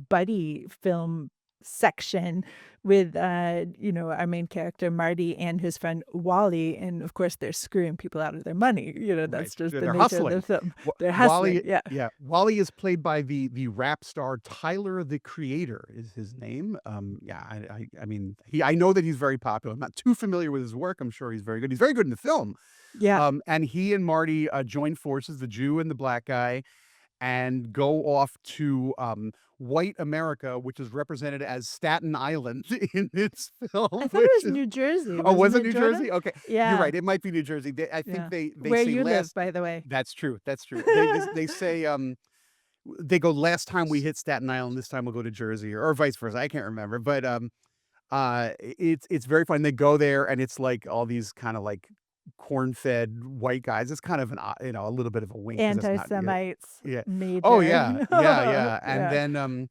buddy film section with, our main character, Marty, and his friend Wally. And of course, they're screwing people out of their money. Right. That's just the They're nature of the hustling. film. They're hustling. Wally, Yeah. yeah, Wally is played by the rap star Tyler the Creator is his name. Yeah, I mean, I know that he's very popular. I'm not too familiar with his work. I'm sure he's very good. He's very good in the film. Yeah. And he and Marty join forces, the Jew and the black guy, and go off to white America, which is represented as Staten Island in this film. I thought Which it was is, New Jersey. oh, was it Wasn't New Jordan? Jersey? Okay, you're Yeah. right. It might be New Jersey. I think Yeah. they Where say you live, last. by the way. That's true. That's true. They say they go, last time we hit Staten Island, this time we'll go to Jersey, or vice versa. I can't remember, but it's very fun. They go there, and it's like all these kind of like corn-fed white guys. It's kind of a little bit of a wink because it's not. Anti-Semites Yeah. major. Oh yeah, yeah. Yeah.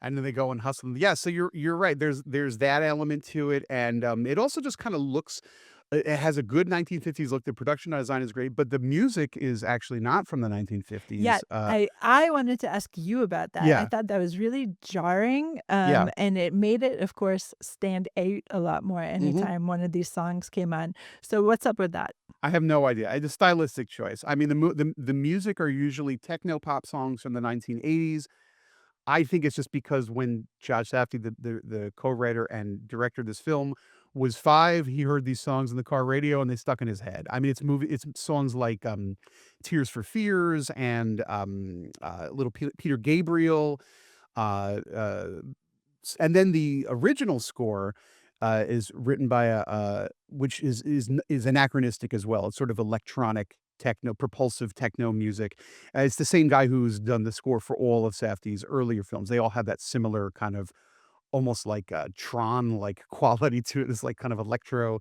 And then they go and hustle them. Yeah, so you're right. There's that element to it, and it also just kind of looks. It has a good 1950s look. The production design is great, but the music is actually not from the 1950s. Yeah, I wanted to ask you about that. I Yeah, thought that was really jarring, yeah. and it made it, of course, stand out a lot more hmm anytime one of these songs came on. So what's up with that? I have no idea. It's a stylistic choice. I mean, the music are usually techno pop songs from the 1980s. I think it's just because when Josh Safdie, the co-writer and director of this film, was 5, he heard these songs in the car radio and they stuck in his head. I mean, it's songs like "Tears for Fears" and little Peter Gabriel, uh, uh, and then the original score is written by which is anachronistic as well. It's sort of electronic techno, propulsive techno music. It's the same guy who's done the score for all of Safdie's earlier films. They all have that similar kind of almost like Tron like quality to it. It's like kind of electro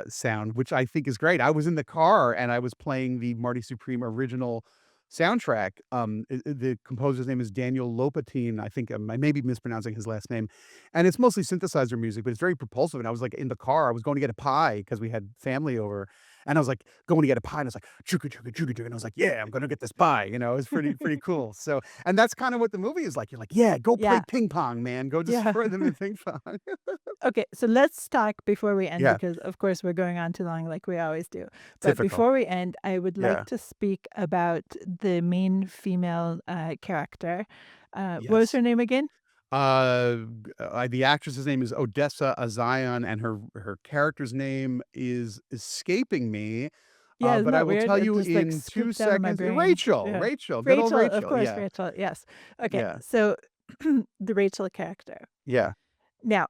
sound, which I think is great. I was in the car and I was playing the Marty Supreme original soundtrack. The composer's name is Daniel Lopatin. I think I may be mispronouncing his last name, and it's mostly synthesizer music, but it's very propulsive. And I was like in the car. I was going to get a pie because we had family over, and I was like going to get a pie, and I was like chugga chugga chugga chugga, and I was like, yeah, I'm gonna get this pie. It was pretty cool. So, and that's kind of what the movie is like. You're like, yeah, go play Yeah. ping pong, man. Go Yeah. destroy them in ping pong. Okay, so let's talk before we end Yeah, because, of course, we're going on too long like we always do. But typical. before we end, I would Yeah. like to speak about the main female character. What was Yes. her name again? The actress's name is Odessa A'zion, and her character's name is escaping me. Yeah, isn't But I that will weird? tell It you just like in 2 scooped out of my seconds. brain. Rachel, Yeah. good old Rachel, of Rachel. course, Yeah, Rachel. Yes. Okay, yeah, so the Rachel character. yeah. Now,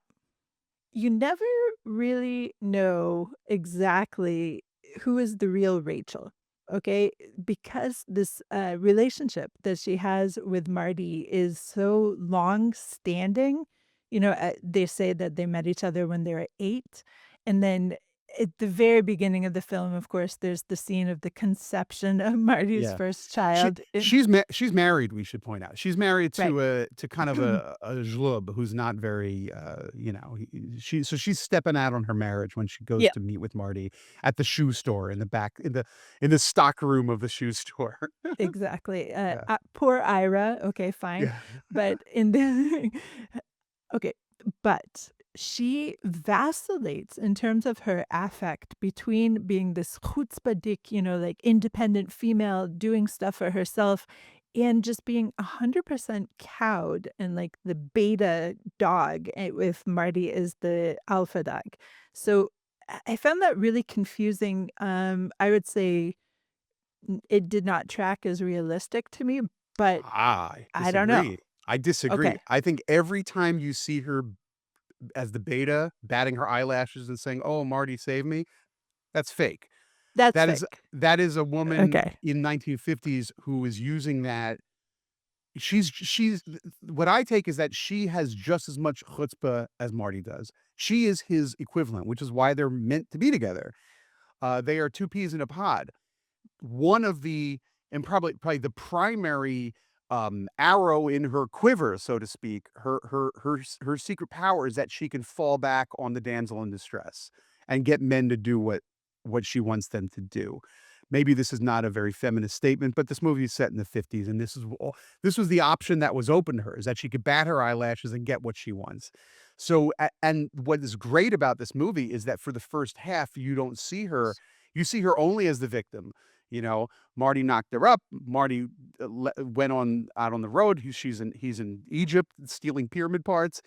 you never really know exactly who is the real Rachel, okay? Because this relationship that she has with Marty is so long standing. They say that they met each other when they were 8. And then at the very beginning of the film, of course, there's the scene of the conception of Marty's Yeah. first She child. she's married, we should point out. She's married Right. to kind of a zhlub who's not very she's stepping out on her marriage when she goes Yeah, to meet with Marty at the shoe store in the back in the stock room of the shoe store. exactly. Yeah. Poor Ira. Okay, fine. Yeah. But in the okay, but she vacillates in terms of her affect between being this chutzpahdik, like independent female doing stuff for herself and just being 100% cowed and like the beta dog with Marty is the alpha dog. So I found that really confusing. I would say it did not track as realistic to me, but I I don't know. disagree. I disagree. Okay, I think every time you see her as the beta, batting her eyelashes and saying, "Oh, Marty, save me," that's fake. that's That is fake. that is a woman Okay. in 1950s who is using that she's what I take is that she has just as much chutzpah as Marty does. She is his equivalent, which is why they're meant to be together. They are two peas in a pod. One of the and probably the primary arrow in her quiver, so to speak, her secret power is that she can fall back on the damsel in distress and get men to do what she wants them to do. Maybe this is not a very feminist statement, but this movie is set in the 50s, and this was the option that was open to her, is that she could bat her eyelashes and get what she wants. So, and what is great about this movie is that for the first half, you don't see her. You see her only as the victim. You know, Marty knocked her up. Marty went out on the road. He's in Egypt stealing pyramid parts.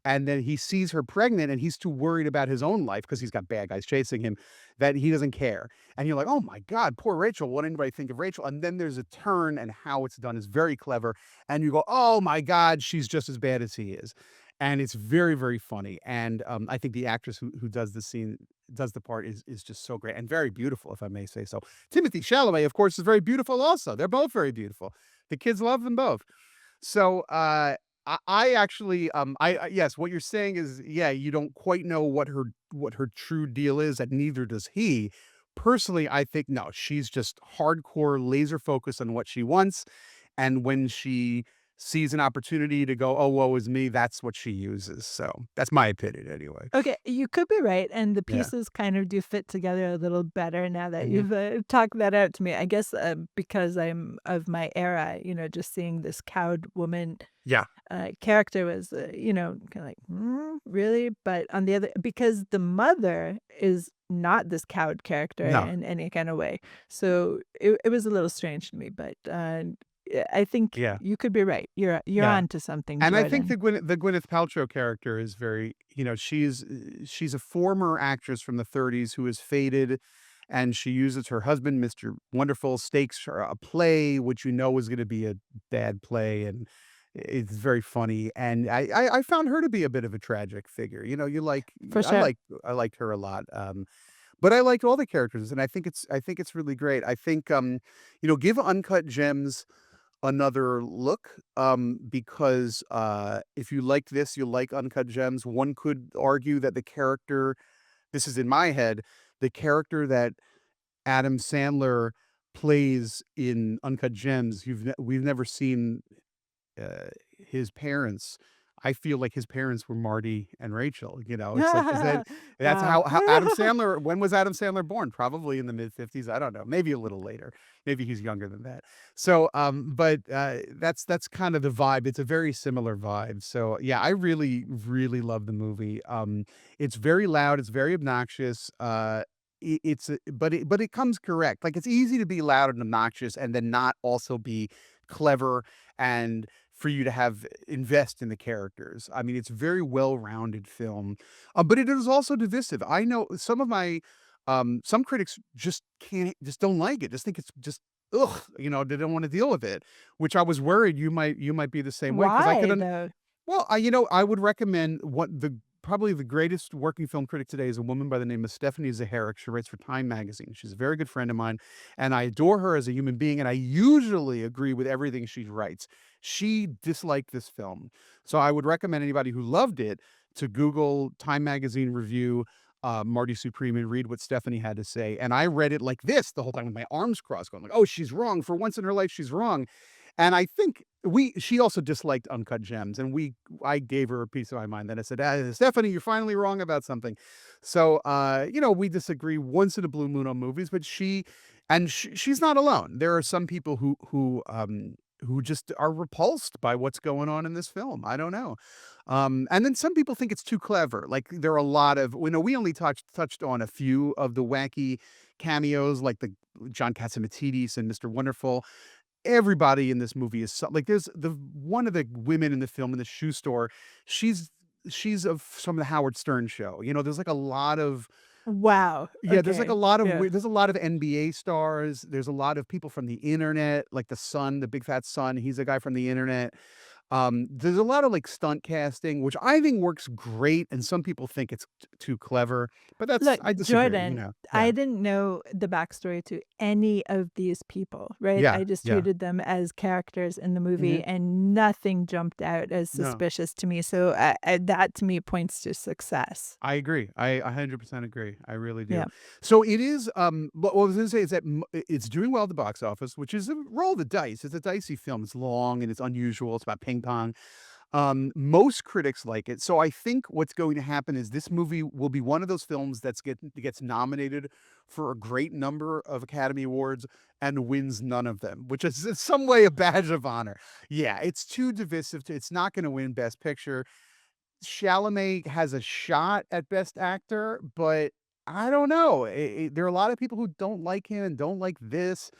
And then he sees her pregnant and he's too worried about his own life because he's got bad guys chasing him that he doesn't care. And you're like, oh my God, poor Rachel. What did anybody think of Rachel? And then there's a turn and how it's done is very clever. And you go, oh my God, she's just as bad as he is. And it's very, very funny. And I think the actress who does the part is just so great and very beautiful, if I may say so. Timothée Chalamet, of course, is very beautiful also. They're both very beautiful. The kids love them both. So I actually, yes, what you're saying is, yeah, you don't quite know what her true deal is, and neither does he. Personally, I think no, she's just hardcore laser focused on what she wants, and when she sees an opportunity to go, oh, woe is me, that's what she uses. So that's my opinion anyway. Okay, you could be right, and the Yeah. pieces kind of do fit together a little better now that Mhm. you've talked that out to me. I guess because I'm of my era, just seeing this cowed woman Yeah. character was, kind of like, really? But on the other, because the mother is not this cowed character No. in any kind of way. So it was a little strange to me, but I think Yeah. you could be right. You're Yeah. on to something, And I think Jordan. the Gwyneth Paltrow character is very, she's a former actress from the 30s who is faded, and she uses her husband, Mr. Wonderful, stakes her a play, which is going to be a bad play, and it's very funny. And I found her to be a bit of a tragic figure. You like For sure. I liked her a lot. But I liked all the characters, and I think it's really great. I think give Uncut Gems another look, because if you like this, you'll like Uncut Gems. One could argue that the character, this is in my head, the character that Adam Sandler plays in Uncut Gems, we've never seen his parents. I feel like his parents were Marty and Rachel. It's like, that's Wow. how Adam Sandler. When was Adam Sandler born? Probably in the mid-50s. I don't know. Maybe a little later. Maybe he's younger than that. So, but that's kind of the vibe. It's a very similar vibe. So, yeah, I really, really love the movie. It's very loud. It's very obnoxious. But it comes correct. Like, it's easy to be loud and obnoxious and then not also be clever and for you to invest in the characters. I mean, it's a very well-rounded film, but it is also divisive. I know some critics just don't like it. Just think it's just ugh. They don't want to deal with it. Which I was worried you might be the same way because I Why could. though? Well, I would recommend probably the greatest working film critic today is a woman by the name of Stephanie Zaharek. She writes for Time magazine. She's a very good friend of mine, and I adore her as a human being, and I usually agree with everything she writes. She disliked this film. So I would recommend anybody who loved it to Google Time magazine review Marty Supreme and read what Stephanie had to say. And I read it like this the whole time with my arms crossed, going like, oh, she's wrong. For once in her life, she's wrong. And I think she also disliked Uncut Gems, and I gave her a piece of my mind. Then I said, Stephanie, you're finally wrong about something. So, we disagree once in a blue moon on movies, but she's not alone. There are some people who just are repulsed by what's going on in this film. I don't know. And then some people think it's too clever. Like there are a lot of, we only touched on a few of the wacky cameos, like the John Catsimatidis and Mr. Wonderful. Everybody in this movie is like there's one of the women in the film in the shoe store. She's of some of the Howard Stern show. There's like a lot of Wow. yeah, there's like a Okay. lot of Yeah. there's a lot of NBA stars. There's a lot of people from the internet, like the big fat son. He's a guy from the internet. There's a lot of like stunt casting, which I think works great, and some people think it's too clever. But Look, I disagree. Jordan, Yeah, I didn't know the backstory to any of these people, right? yeah, I just yeah. treated them as characters in the movie, Hmm. and nothing jumped out as No. suspicious to me. So that to me points to success. I agree. I 100% agree. I really do. Yeah. So it is, what I was gonna say is that it's doing well at the box office, which is a roll of the dice. It's a dicey film. It's long and it's unusual. It's about ping pong. Most critics like it. So I think what's going to happen is this movie will be one of those films gets nominated for a great number of Academy Awards and wins none of them, which is in some way a badge of honor. Yeah, it's too divisive. It's not going to win Best Picture. Chalamet has a shot at Best Actor, but I don't know. There are a lot of people who don't like him and don't like this.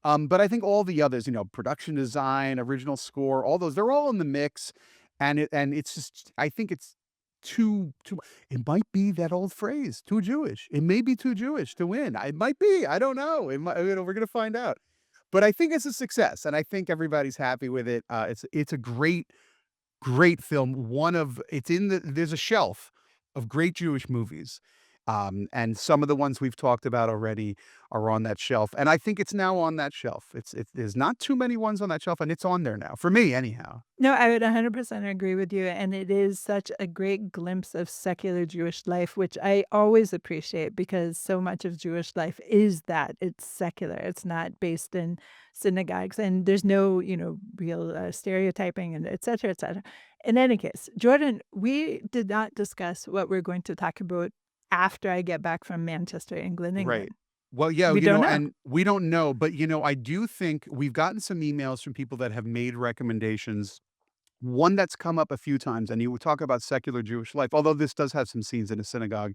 But I think all the others, production design, original score, all those, they're all in the mix. And it's just, I think it's too. It might be that old phrase, too Jewish. It may be too Jewish to win. It might be. I don't know. We're gonna find out. But I think it's a success, and I think everybody's happy with it. It's a great film. There's a shelf of great Jewish movies. And some of the ones we've talked about already are on that shelf. And I think it's now on that shelf. There's not too many ones on that shelf, and it's on there now for me anyhow. No, I would 100% agree with you. And it is such a great glimpse of secular Jewish life, which I always appreciate because so much of Jewish life is that it's secular. It's not based in synagogues and there's no, real stereotyping and et cetera, et cetera. In any case, Jordan, we did not discuss what we're going to talk about after I get back from Manchester, England. Right. Well, yeah, We don't know. and we don't know, but I do think we've gotten some emails from people that have made recommendations. One that's come up a few times, and you would talk about secular Jewish life, although this does have some scenes in a synagogue,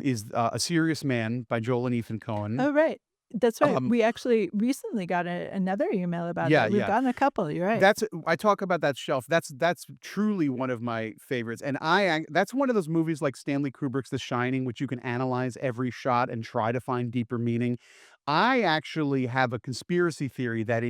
is A Serious Man by Joel and Ethan Cohen. Oh, right. That's right. Um, We actually recently got another email about yeah, that. We've yeah. gotten a couple. You're right. I talk about that shelf. That's truly one of my favorites, and that's one of those movies like Stanley Kubrick's The Shining, which you can analyze every shot and try to find deeper meaning. I actually have a conspiracy theory that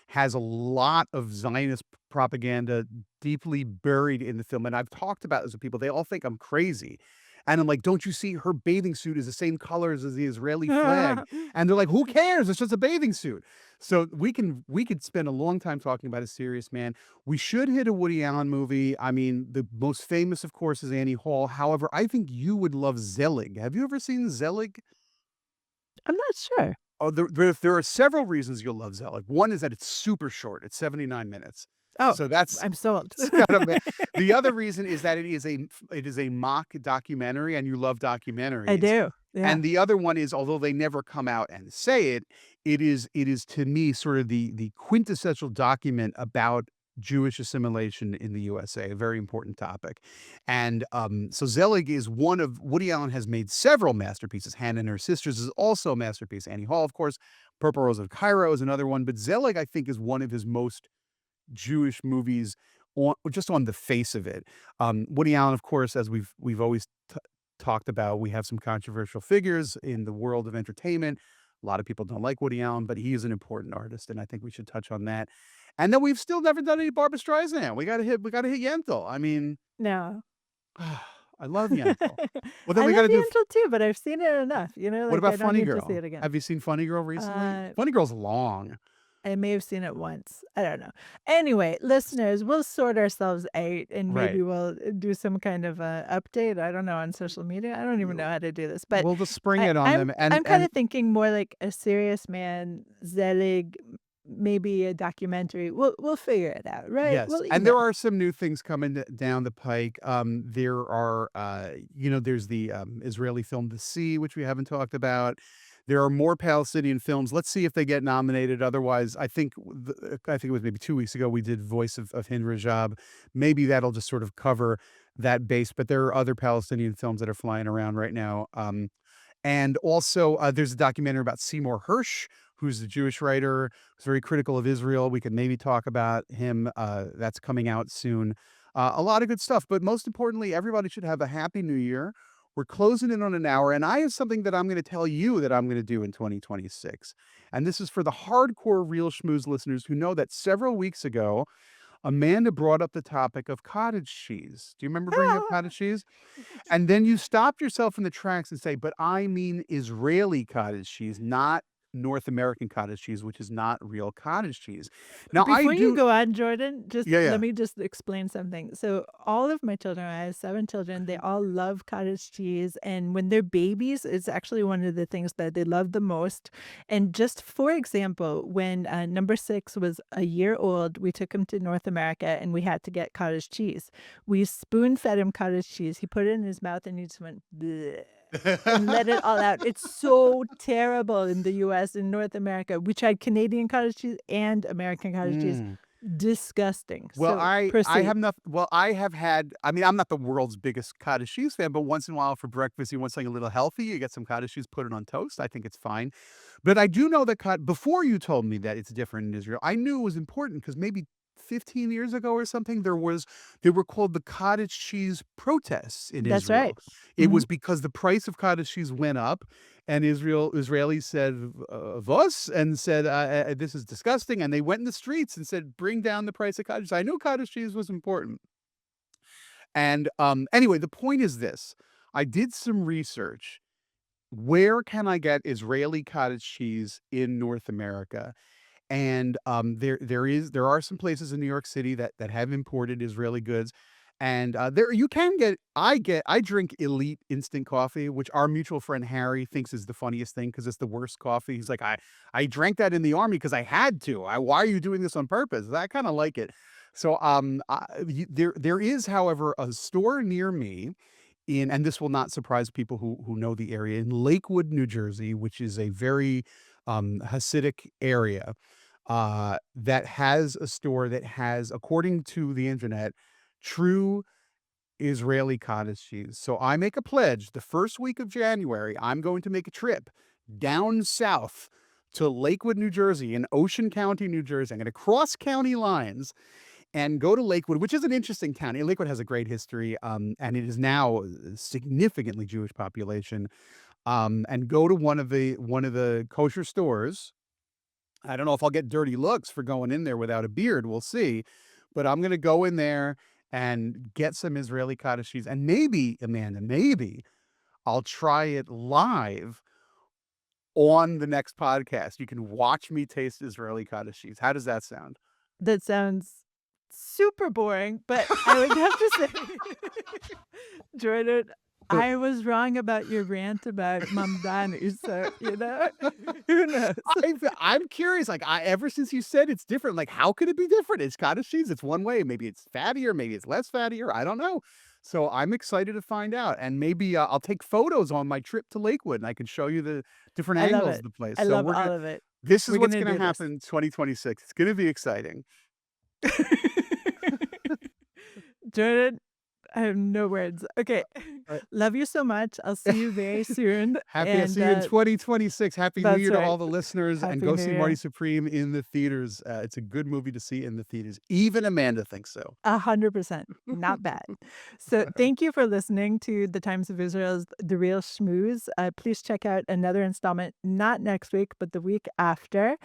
has a lot of Zionist propaganda deeply buried in the film, and I've talked about this with people. They all think I'm crazy. And I'm like, don't you see her bathing suit is the same colors as the Israeli flag? And they're like, who cares? It's just a bathing suit. So we could spend a long time talking about A Serious Man. We should hit a Woody Allen movie. I mean, the most famous, of course, is Annie Hall. However, I think you would love Zelig. Have you ever seen Zelig? I'm not sure. Oh, there are several reasons you'll love Zelig. One is that it's super short. It's 79 minutes. Oh, So that's I'm sold. it's got a the other reason is that it is a mock documentary, and you love documentaries. I do. Yeah. And the other one is, although they never come out and say it, it is to me sort of the quintessential document about Jewish assimilation in the USA, a very important topic. And so Zelig is one of Woody Allen has made several masterpieces. Hannah and Her Sisters is also a masterpiece. Annie Hall, of course, Purple Rose of Cairo is another one. But Zelig, I think, is one of his most Jewish movies just on the face of it. Woody Allen, of course, as we've always talked about, we have some controversial figures in the world of entertainment. A lot of people don't like Woody Allen, but he is an important artist, and I think we should touch on that. And then we've still never done any Barbra Streisand. We gotta hit Yentl. I mean, No. I love Yentl. Well, then I we love gotta do. Yentl too, but I've seen it enough. What Like about I don't Funny need to Girl? see it again. Have you seen Funny Girl recently? Uh, Funny Girl's long. I may have seen it once. I don't know. Anyway, listeners, we'll sort ourselves out and Right. maybe we'll do some kind of a update. I don't know, on social media. I don't even know how to do this, but We'll just spring I, it on I'm them, and I'm kind of thinking more like A Serious Man, Zelig, maybe a documentary. We'll figure it out, right? yes, We'll and there email. are some new things coming down the pike. There are, there's the Israeli film The Sea, which we haven't talked about. There are more Palestinian films. Let's see if they get nominated. Otherwise, I think it was maybe 2 weeks ago we did Voice of Hind Rajab. Maybe that'll just sort of cover that base. But there are other Palestinian films that are flying around right now. And also, there's a documentary about Seymour Hersh, who's a Jewish writer who's very critical of Israel. We could maybe talk about him. That's coming out soon. A lot of good stuff. But most importantly, everybody should have a happy new year. We're closing in on an hour, and I have something that I'm going to tell you that I'm going to do in 2026. And this is for the hardcore Reel Schmooze listeners who know that several weeks ago, Amanda brought up the topic of cottage cheese. Do you remember bringing up cottage cheese? And then you stopped yourself in the tracks and say, but I mean Israeli cottage cheese, not North American cottage cheese, which is not real cottage cheese. Now, Before you go on, Jordan, Yeah. let me just explain something. So all of my children, I have 7 children, they all love cottage cheese. And when they're babies, it's actually one of the things that they love the most. And just for example, when number 6 was a year old, we took him to North America and we had to get cottage cheese. We spoon-fed him cottage cheese. He put it in his mouth and he just went, bleh, and let it all out. It's so terrible in the US, in North America. We tried Canadian cottage cheese and American cottage cheese. Disgusting. Well, So I proceed. have not. Well, I have had. I mean, I'm not the world's biggest cottage cheese fan, but once in a while for breakfast, you want something a little healthy. You get some cottage cheese, put it on toast. I think it's fine. But I do know that before you told me that it's different in Israel, I knew it was important because maybe 15 years ago or something, they were called the cottage cheese protests in That's Israel. right. It Mhm. was because the price of cottage cheese went up, and Israelis said "Vos," and said this is disgusting, and they went in the streets and said bring down the price of cottage cheese. I knew cottage cheese was important. And anyway, the point is this: I did some research. Where can I get Israeli cottage cheese in North America? And there are some places in New York City that have imported Israeli goods, and there you can get. I drink Elite instant coffee, which our mutual friend Harry thinks is the funniest thing because it's the worst coffee. He's like, I drank that in the army because I had to. Why are you doing this on purpose? I kind of like it. So there is, however, a store near me and this will not surprise people who know the area, in Lakewood, New Jersey, which is a very Hasidic area, that has a store that has, according to the internet, true Israeli cottage cheese. So I make a pledge the first week of January. I'm going to make a trip down south to Lakewood, New Jersey, in Ocean County, New Jersey. I'm going to cross county lines and go to Lakewood, which is an interesting town. Lakewood has a great history, and it is now a significantly Jewish population. And go to one of the kosher stores. I don't know if I'll get dirty looks for going in there without a beard. We'll see. But I'm going to go in there and get some Israeli cottage cheese. And maybe, Amanda, maybe I'll try it live on the next podcast. You can watch me taste Israeli cottage cheese. How does that sound? That sounds super boring, but I would have to say, Jordan, I was wrong about your rant about Mamdani, so, who knows? I'm curious. Like, ever since you said it's different, like, how could it be different? It's cottage cheese. It's one way. Maybe it's fattier. Maybe it's less fattier. I don't know. So I'm excited to find out. And maybe I'll take photos on my trip to Lakewood, and I can show you the different I love angles it. of the place. I So love all of it. this is We're what's gonna going to do this. happen in 2026. It's going to be exciting. Jordan, I have no words. Okay. Love you so much. I'll see you very soon. Happy to see you in 2026. Happy New that's Year to right. all the listeners. Happy And go New see Year. Marty Supreme in the theaters. It's a good movie to see in the theaters. Even Amanda thinks so. 100%. Not bad. So thank you for listening to The Times of Israel's The Reel Schmooze. Please check out another installment, not next week, but the week after.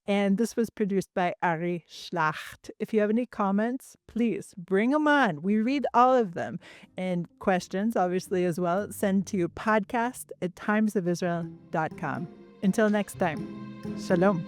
And this was produced by Ari Schlacht. If you have any comments, please bring them on. We read all of them. And questions, obviously, as well, send to podcast@timesofisrael.com. Until next time, shalom.